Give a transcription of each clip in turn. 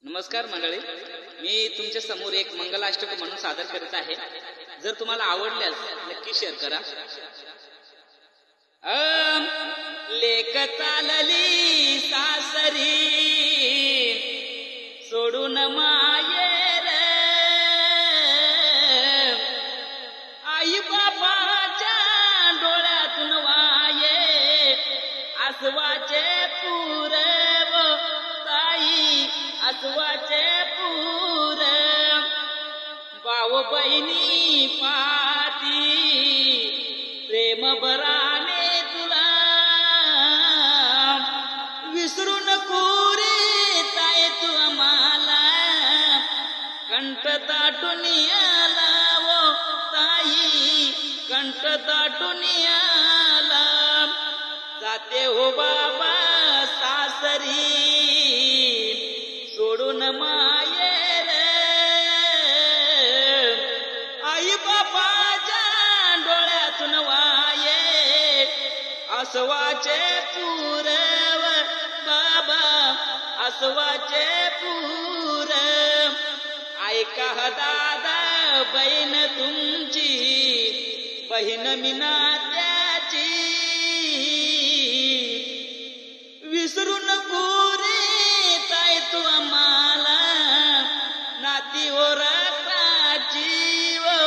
नमस्कार मंडळी, मी तुमच्या समोर एक मंगलाष्टक म्हणून सादर करत आहे. जर तुम्हाला आवडल्यास नक्की शेअर करा. लेक चालली सासरी सोडून मायेर, आई बाबाच्या डोळ्यातून वाये आसवाचे पूरव ताई, आसवाचे पूर. भाऊ बहिणी पाती प्रेम बराने तुला विसरू नको रे ताई, तू आम्हाला कंठ दाटून आला वो ताई, कंठ दाटून आला. जाते हो बाबा सासरी सोडून मायेर, आई बाबाच्या डोळ्यातून वाये आसवाचे पूरव बाबा, आसवाचे पूर. ऐका दादा बहीण तुमची, बहीण मीना त्याची विसरू नको रे ताई, तू आम्हाला नाती हो रक्ताची वो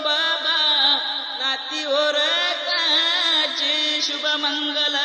बाबा, नाती हो रक्ताची. शुभ मंगल.